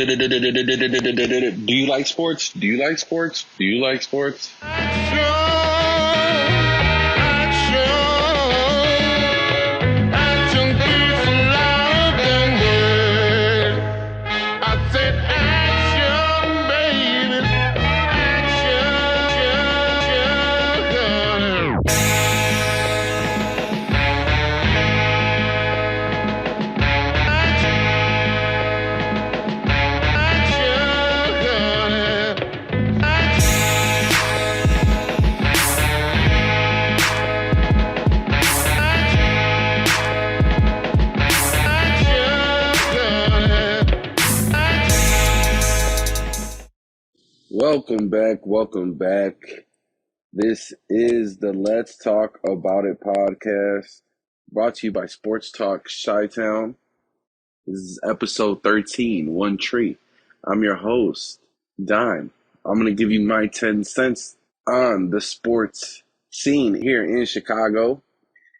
Do you like sports? Do you like sports? Do you like sports? Welcome back. This is the Let's Talk About It podcast, brought to you by Sports Talk Chi-Town. This is episode 13, One Tree. I'm your host, Dime. I'm going to give you my 10 cents on the sports scene here in Chicago.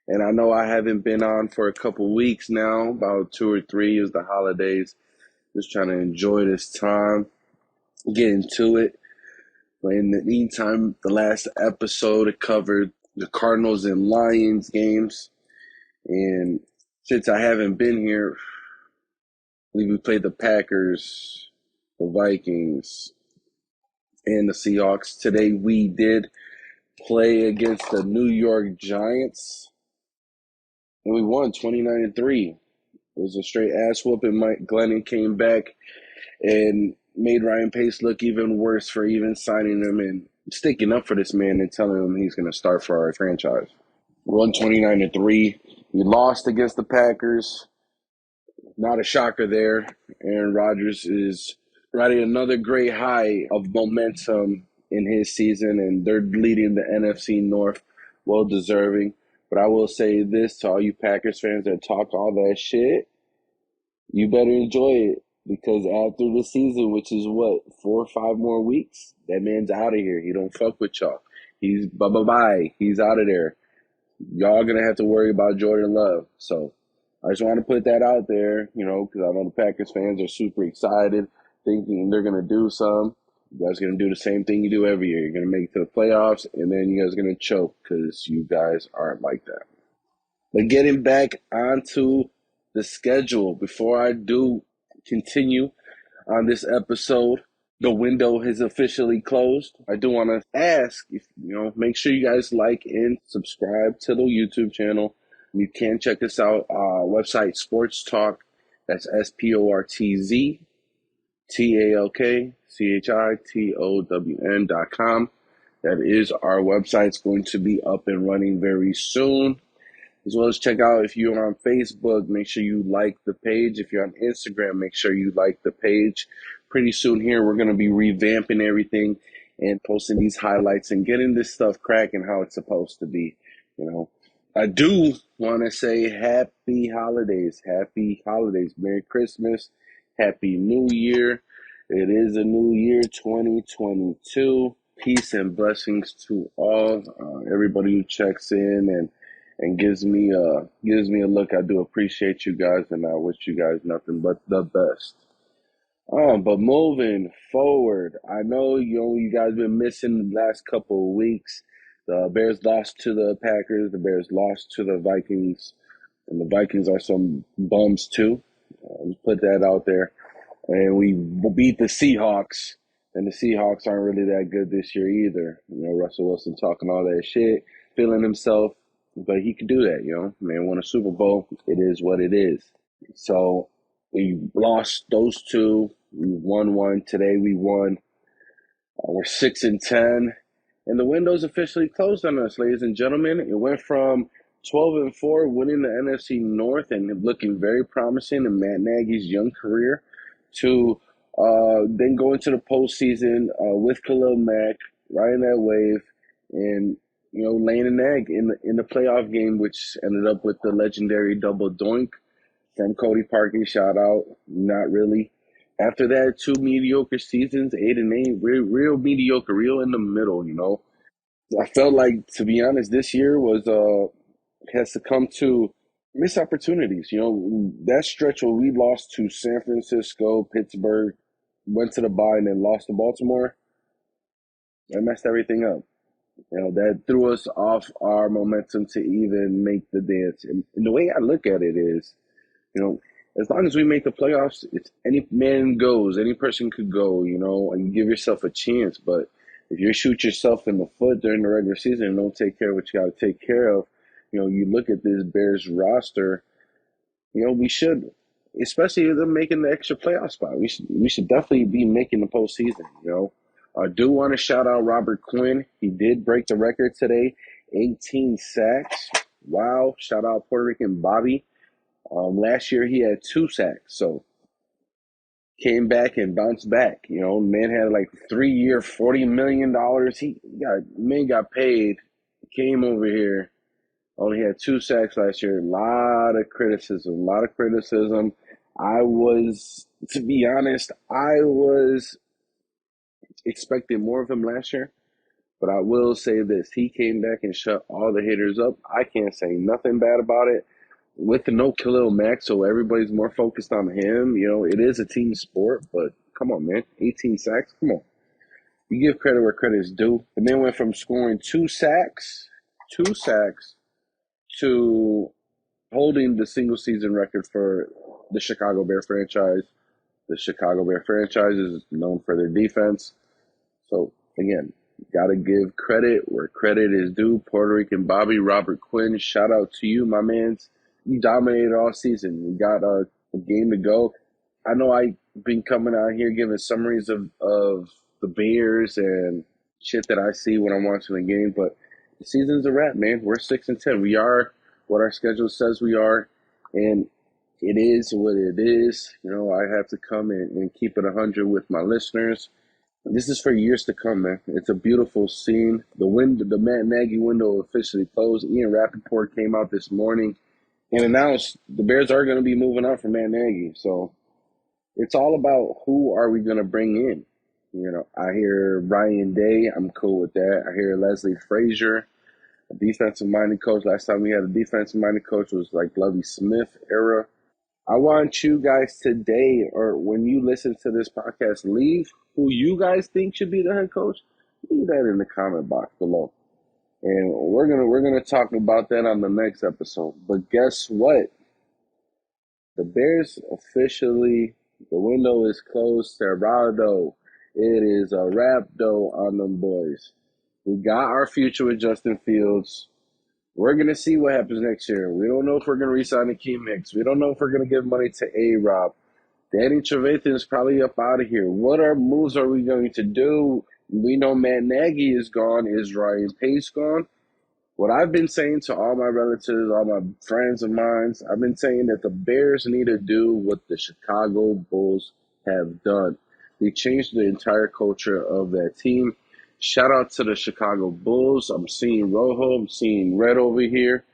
And I know I haven't been on for a couple weeks now, about 2 or 3 is the holidays. Just trying to enjoy this time, get into it. But in the meantime, the last episode, it covered the Cardinals and Lions games. And since I haven't been here, we played the Packers, the Vikings, and the Seahawks. Today we did play against the New York Giants, and we won 29-3. It was a straight ass whooping. Mike Glennon came back and made Ryan Pace look even worse for even signing him and sticking up for this man and telling him he's going to start for our franchise. We won 29-3. We lost against the Packers. Not a shocker there. Aaron Rodgers is riding another great high of momentum in his season, and they're leading the NFC North, well deserving. But I will say this to all you Packers fans that talk all that shit, you better enjoy it. Because after the season, which is 4 or 5 more weeks, that man's out of here. He don't fuck with y'all. He's bye-bye. He's out of there. Y'all going to have to worry about Jordan Love. So I just want to put that out there, because I know the Packers fans are super excited, thinking they're going to do some. You guys are going to do the same thing you do every year. You're going to make it to the playoffs, and then you guys are going to choke because you guys aren't like that. But getting back onto the schedule, before I do continue on this episode, the window has officially closed. I do want to ask, if make sure you guys like and subscribe to the YouTube channel. You can check us out website Sports Talk. That's SportsTalkChitown.com. That is our website. It's going to be up and running very soon. As well as check out, if you're on Facebook, make sure you like the page. If you're on Instagram, make sure you like the page. Pretty soon here, we're going to be revamping everything and posting these highlights and getting this stuff cracking how it's supposed to be. I do want to say happy holidays. Happy holidays. Merry Christmas. Happy New Year. It is a new year, 2022. Peace and blessings to all. Everybody who checks in and gives me a look. I do appreciate you guys, and I wish you guys nothing but the best. But moving forward, I know you guys been missing the last couple of weeks. The Bears lost to the Packers. The Bears lost to the Vikings, and the Vikings are some bums too. Let's put that out there. And we beat the Seahawks, and the Seahawks aren't really that good this year either. Russell Wilson talking all that shit, feeling himself. But he could do that, Man won a Super Bowl. It is what it is. So we lost those two. We won one. Today we won. We're 6-10. And the window's officially closed on us, ladies and gentlemen. It went from 12-4, winning the NFC North and looking very promising in Matt Nagy's young career, to then going to the postseason with Khalil Mack, riding that wave, and laying an egg in the playoff game, which ended up with the legendary double doink from Cody Parkey. Shout out, not really. After that, 2 mediocre seasons, 8-8, real mediocre, real in the middle. I felt like, to be honest, this year has succumbed to missed opportunities. That stretch where we lost to San Francisco, Pittsburgh, went to the bye and then lost to Baltimore, that messed everything up. That threw us off our momentum to even make the dance. And the way I look at it is, you know, as long as we make the playoffs, it's any man goes, any person could go, and you give yourself a chance. But if you shoot yourself in the foot during the regular season and don't take care of what you got to take care of, you look at this Bears roster, we should, especially if they're making the extra playoff spot. We should definitely be making the postseason. I do want to shout out Robert Quinn. He did break the record today, 18 sacks. Wow! Shout out Puerto Rican Bobby. Last year he had 2 sacks, so came back and bounced back. Man had like 3 year, $40 million. Got paid. Came over here. Only had 2 sacks last year. A lot of criticism. To be honest, I was expecting more of him last year. But I will say this. He came back and shut all the haters up. I can't say nothing bad about it. With the no Khalil Mack, so everybody's more focused on him. It is a team sport, but come on, man. 18 sacks? Come on. You give credit where credit is due. The man went from scoring two sacks, to holding the single season record for the Chicago Bear franchise. The Chicago Bear franchise is known for their defense. So, again, got to give credit where credit is due. Puerto Rican Bobby, Robert Quinn, shout out to you, my mans. You dominated all season. We got a game to go. I know I've been coming out here giving summaries of the Bears and shit that I see when I'm watching the game, but the season's a wrap, man. We're 6-10. We are what our schedule says we are, and it is what it is. I have to come and keep it 100 with my listeners. This is for years to come, man. It's a beautiful scene. The Matt Nagy window officially closed. Ian Rappaport came out this morning and announced the Bears are going to be moving on from Matt Nagy. So it's all about who are we going to bring in. I hear Ryan Day. I'm cool with that. I hear Leslie Frazier, a defensive-minded coach. Last time we had a defensive-minded coach was like Lovie Smith era. I want you guys today, or when you listen to this podcast, leave who you guys think should be the head coach. Leave that in the comment box below. And we're gonna talk about that on the next episode. But guess what? The Bears officially, the window is closed. Cerrado. It is a wrap though on them boys. We got our future with Justin Fields. We're going to see what happens next year. We don't know if we're going to re-sign Akeem Hicks. We don't know if we're going to give money to A-Rob. Danny Trevathan is probably up out of here. What moves are we going to do? We know Matt Nagy is gone. Is Ryan Pace gone? What I've been saying to all my relatives, all my friends of mine, I've been saying that the Bears need to do what the Chicago Bulls have done. They changed the entire culture of that team. Shout out to the Chicago Bulls. I'm seeing Rojo. I'm seeing Red over here.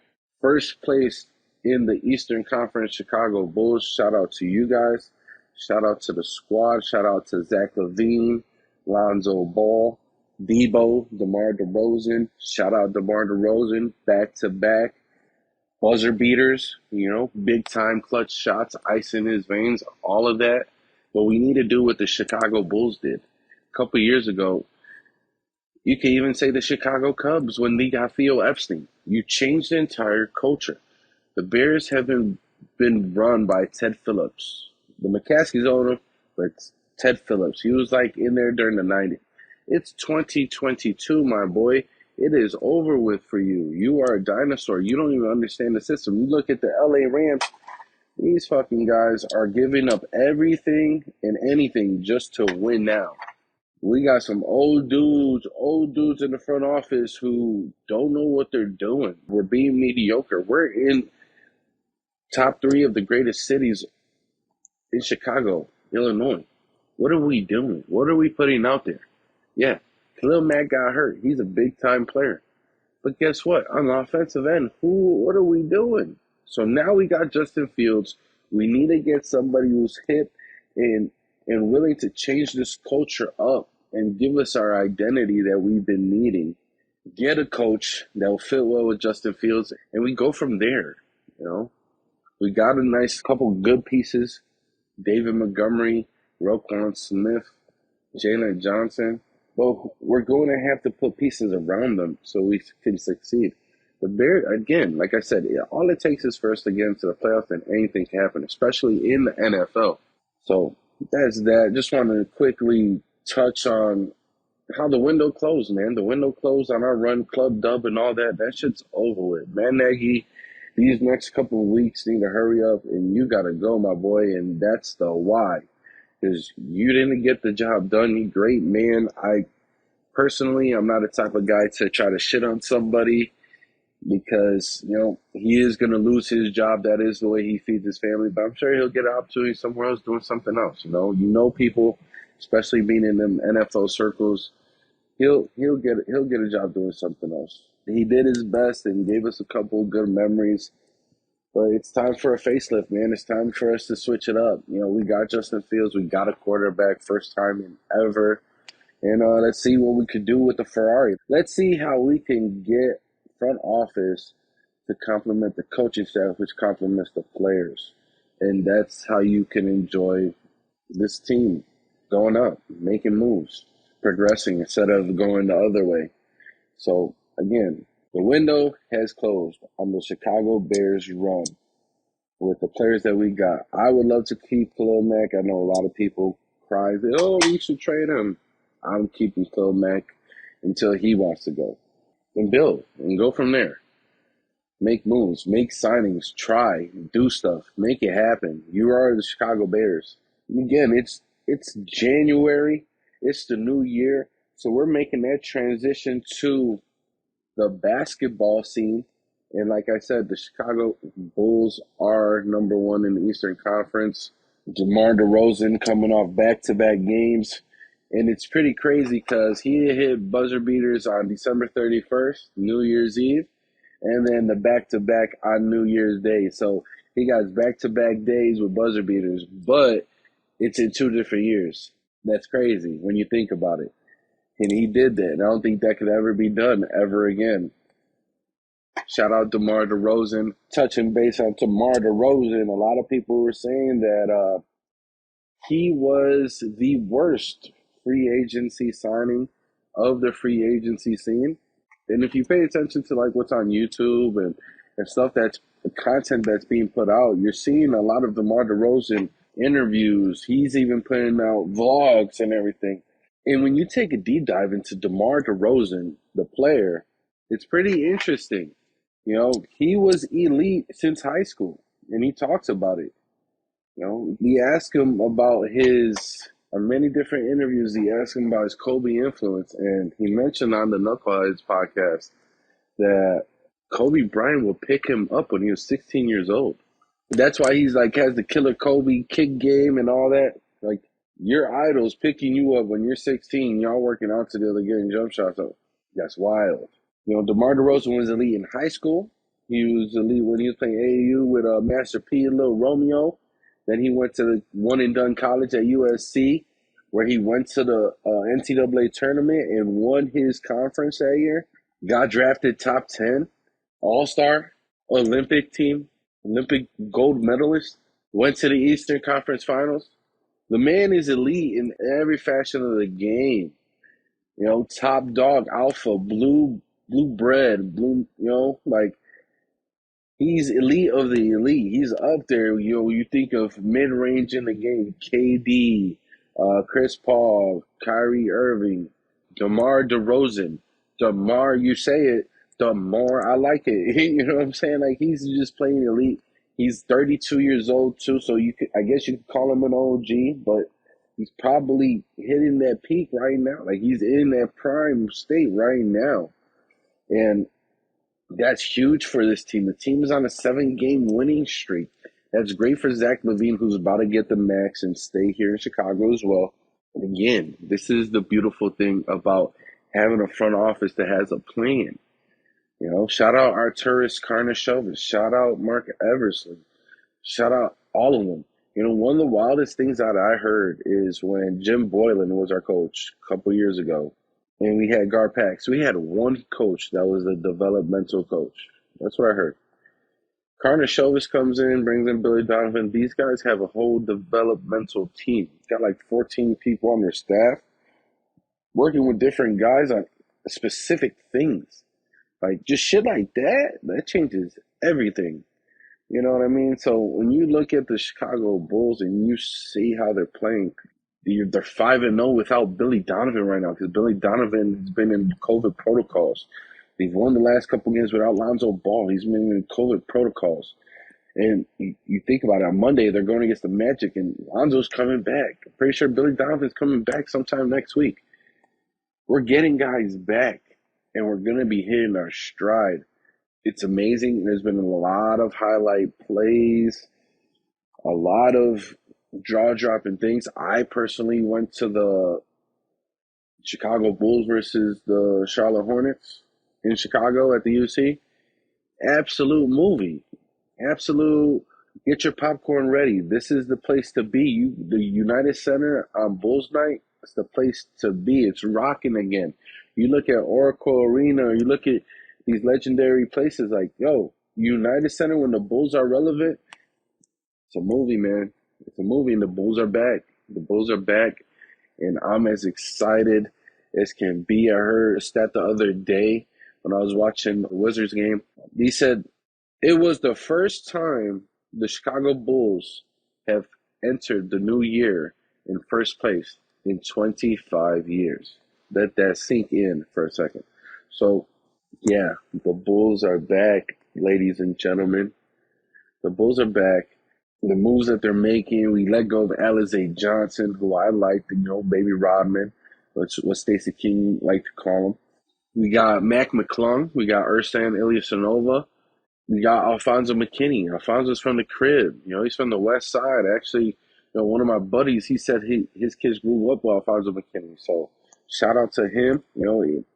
First place in the Eastern Conference, Chicago Bulls. Shout out to you guys. Shout out to the squad. Shout out to Zach LaVine, Lonzo Ball, Debo, DeMar DeRozan. Shout out DeMar DeRozan. Back-to-back buzzer beaters, big-time clutch shots, ice in his veins, all of that. But we need to do what the Chicago Bulls did. A couple years ago, you can even say the Chicago Cubs when they got Theo Epstein. You changed the entire culture. The Bears have been run by Ted Phillips. The McCaskies own him, but Ted Phillips. He was like in there during the 90s. It's 2022, my boy. It is over with for you. You are a dinosaur. You don't even understand the system. You look at the LA Rams. These fucking guys are giving up everything and anything just to win now. We got some old dudes in the front office who don't know what they're doing. We're being mediocre. We're in top 3 of the greatest cities in Chicago, Illinois. What are we doing? What are we putting out there? Yeah, Khalil Mack got hurt. He's a big-time player. But guess what? On the offensive end, what are we doing? So now we got Justin Fields. We need to get somebody who's hip and willing to change this culture up and give us our identity that we've been needing. Get a coach that will fit well with Justin Fields, and we go from there. We got a nice couple good pieces. David Montgomery, Roquan Smith, Jalen Johnson. Well, we're going to have to put pieces around them so we can succeed. The Bears, again, like I said, all it takes is for us to get into the playoffs and anything can happen, especially in the NFL. So that's that. Just want to quickly touch on how the window closed, man. The window closed on our run, club dub, and all that. That shit's over with. Man, Nagy, these next couple of weeks need to hurry up, and you got to go, my boy. And that's the why. Because you didn't get the job done. You great man. Personally, I'm not the type of guy to try to shit on somebody because, he is going to lose his job. That is the way he feeds his family. But I'm sure he'll get an opportunity somewhere else doing something else. People, especially being in them NFL circles, he'll get a job doing something else. He did his best and gave us a couple of good memories. But it's time for a facelift, man. It's time for us to switch it up. We got Justin Fields. We got a quarterback, first time in ever. And let's see what we could do with the Ferrari. Let's see how we can get front office to complement the coaching staff, which complements the players. And that's how you can enjoy this team going up, making moves, progressing instead of going the other way. So, again, the window has closed on the Chicago Bears run with the players that we got. I would love to keep Khalil Mack. I know a lot of people cry, we should trade him. I'm keeping Khalil Mack until he wants to go. And build and go from there. Make moves, make signings, try, do stuff, make it happen. You are the Chicago Bears. Again, it's January, it's the new year, so we're making that transition to the basketball scene. And like I said, the Chicago Bulls are number one in the Eastern Conference. DeMar DeRozan coming off back-to-back games. And it's pretty crazy because he hit buzzer beaters on December 31st, New Year's Eve, and then the back-to-back on New Year's Day. So he got back-to-back days with buzzer beaters, but it's in 2 different years. That's crazy when you think about it. And he did that. And I don't think that could ever be done ever again. Shout out to DeMar DeRozan. Touching base on DeMar DeRozan, a lot of people were saying that he was the worst free agency signing of the free agency scene. And if you pay attention to like what's on YouTube and stuff that's the content that's being put out, you're seeing a lot of DeMar DeRozan interviews. He's even putting out vlogs and everything. And when you take a deep dive into DeMar DeRozan, the player, it's pretty interesting. He was elite since high school, and he talks about it. He asked him about on many different interviews, he asked him about his Kobe influence, and he mentioned on the Knuckleheads podcast that Kobe Bryant will pick him up when he was 16 years old. That's why he's like has the killer Kobe kick game and all that. Like your idol's picking you up when you're 16, y'all working out together, getting jump shots up. That's wild. DeMar DeRozan was elite in high school. He was elite when he was playing AAU with Master P and Lil Romeo. Then he went to the one and done college at USC, where he went to the NCAA tournament and won his conference that year. Got drafted top 10, All-Star, Olympic team, Olympic gold medalist. Went to the Eastern Conference Finals. The man is elite in every fashion of the game. Top dog, alpha, blue bread, he's elite of the elite. He's up there. You think of mid-range in the game, KD, Chris Paul, Kyrie Irving, DeMar DeRozan. DeMar, you say it, the more I like it. You know what I'm saying? Like he's just playing elite. He's 32 years old too, so I guess you could call him an OG, but he's probably hitting that peak right now. Like he's in that prime state right now. And that's huge for this team. The team is on a 7-game winning streak. That's great for Zach LaVine, who's about to get the max and stay here in Chicago as well. And again, this is the beautiful thing about having a front office that has a plan. Shout out Arturas Karnisovas. Shout out Mark Eversley. Shout out all of them. One of the wildest things that I heard is when Jim Boylan was our coach a couple years ago, and we had Garpax. We had one coach that was a developmental coach. That's what I heard. Karnisovas comes in, brings in Billy Donovan. These guys have a whole developmental team. Got like 14 people on their staff working with different guys on specific things. Like just shit like that, that changes everything. You know what I mean? So when you look at the Chicago Bulls and you see how they're playing, they're 5-0 without Billy Donovan right now because Billy Donovan has been in COVID protocols. They've won the last couple games without Lonzo Ball. He's been in COVID protocols. And you think about it, on Monday they're going against the Magic and Lonzo's coming back. I'm pretty sure Billy Donovan's coming back sometime next week. We're getting guys back and we're going to be hitting our stride. It's amazing. There's been a lot of highlight plays, a lot of jaw dropping things. I personally went to the Chicago Bulls versus the Charlotte Hornets in Chicago at the UC. Absolute movie. Absolute. Get your popcorn ready. This is the place to be. The United Center on Bulls night. It's the place to be. It's rocking again. You look at Oracle Arena. You look at these legendary places like, yo, United Center when the Bulls are relevant. It's a movie, man. It's a movie, and the Bulls are back. The Bulls are back, and I'm as excited as can be. I heard a stat the other day when I was watching the Wizards game. He said it was the first time the Chicago Bulls have entered the new year in first place in 25 years. Let that sink in for a second. So, yeah, the Bulls are back, ladies and gentlemen. The Bulls are back. The moves that they're making, we let go of Alize Johnson, who I liked, Baby Rodman, which what Stacey King liked to call him. We got Mac McClung. We got Ersan Ilyasova. We got Alfonso McKinney. Alfonso's from the crib. He's from the West Side. Actually, one of my buddies, he said his kids grew up with Alfonso McKinney. So shout out to him.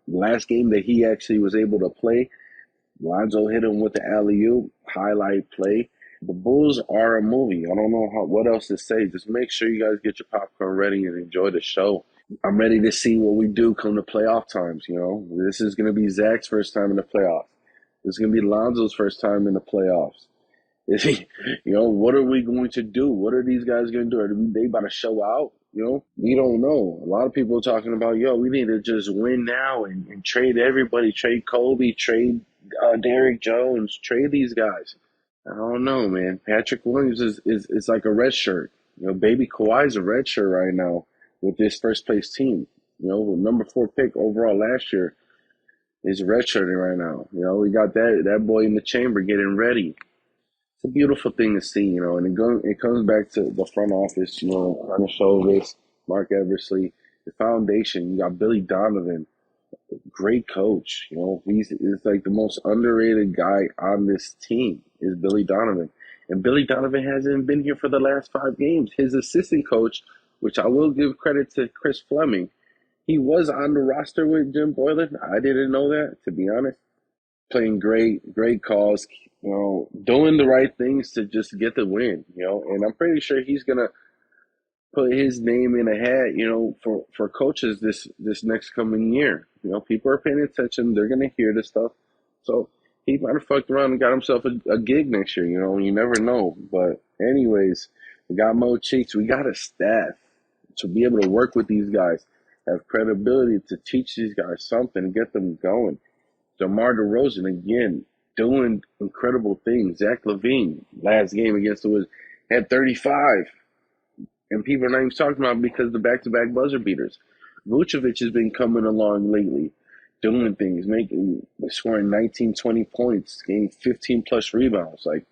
Last game that he actually was able to play, Lonzo hit him with the alley-oop, highlight play. The Bulls are a movie. I don't know what else to say. Just make sure you guys get your popcorn ready and enjoy the show. I'm ready to see what we do come to playoff times. This is going to be Zach's first time in the playoffs. This is going to be Lonzo's first time in the playoffs. What are we going to do? What are these guys going to do? Are they about to show out? We don't know. A lot of people are talking about, we need to just win now and trade everybody. Trade Kobe, trade Derrick Jones, trade these guys. I don't know, man. Patrick Williams is like a red shirt. Baby Kawhi's a red shirt right now with this first place team. Number 4 pick overall last year is redshirting right now. We got that boy in the chamber getting ready. It's a beautiful thing to see, and it comes back to the front office, Karnisovas, Mark Eversley, the foundation. You got Billy Donovan, great coach. He's like the most underrated guy on this team is Billy Donovan. And Billy Donovan hasn't been here for the last 5 games. His assistant coach, which I will give credit to Chris Fleming, he was on the roster with Jim Boylan. I didn't know that, to be honest. Playing great calls, doing the right things to just get the win, and I'm pretty sure he's gonna put his name in a hat, for coaches this next coming year. People are paying attention, they're gonna hear this stuff. So he might have fucked around and got himself a gig next year, you never know. But anyways, we got Mo Cheeks, we got a staff to be able to work with these guys, have credibility to teach these guys something and get them going. DeMar DeRozan, again, doing incredible things. Zach LaVine, last game against the Wizards, had 35. And people are not even talking about it because of the back-to-back buzzer beaters. Vucevic has been coming along lately, doing things, scoring 19, 20 points, getting 15-plus rebounds. Like,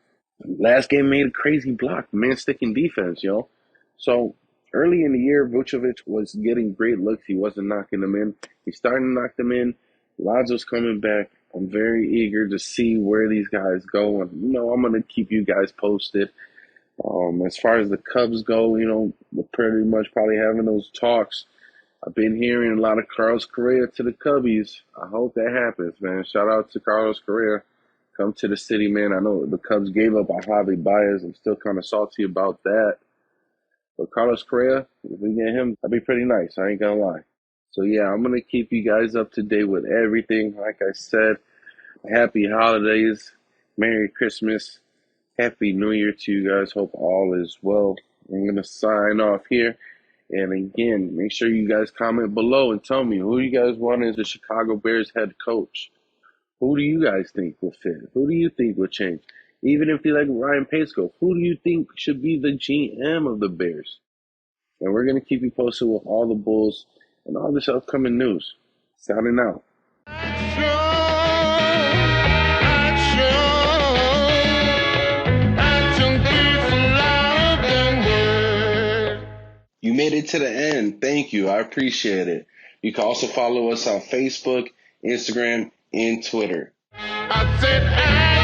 last game made a crazy block. Man sticking defense, So, early in the year, Vucevic was getting great looks. He wasn't knocking them in. He's starting to knock them in. Lonzo's coming back. I'm very eager to see where these guys go. And, I'm going to keep you guys posted. As far as the Cubs go, we're pretty much probably having those talks. I've been hearing a lot of Carlos Correa to the Cubbies. I hope that happens, man. Shout out to Carlos Correa. Come to the city, man. I know the Cubs gave up on Javi Baez. I'm still kind of salty about that. But Carlos Correa, if we get him, that'd be pretty nice. I ain't going to lie. So, yeah, I'm going to keep you guys up to date with everything. Like I said, happy holidays, Merry Christmas. Happy New Year to you guys. Hope all is well. I'm going to sign off here. And again, make sure you guys comment below and tell me who you guys want as the Chicago Bears head coach. Who do you guys think will fit? Who do you think will change? Even if you like Ryan Pace, who do you think should be the GM of the Bears? And we're going to keep you posted with all the Bulls and all this upcoming news. Signing out. You made it to the end. Thank you. I appreciate it. You can also follow us on Facebook, Instagram, and Twitter. I said,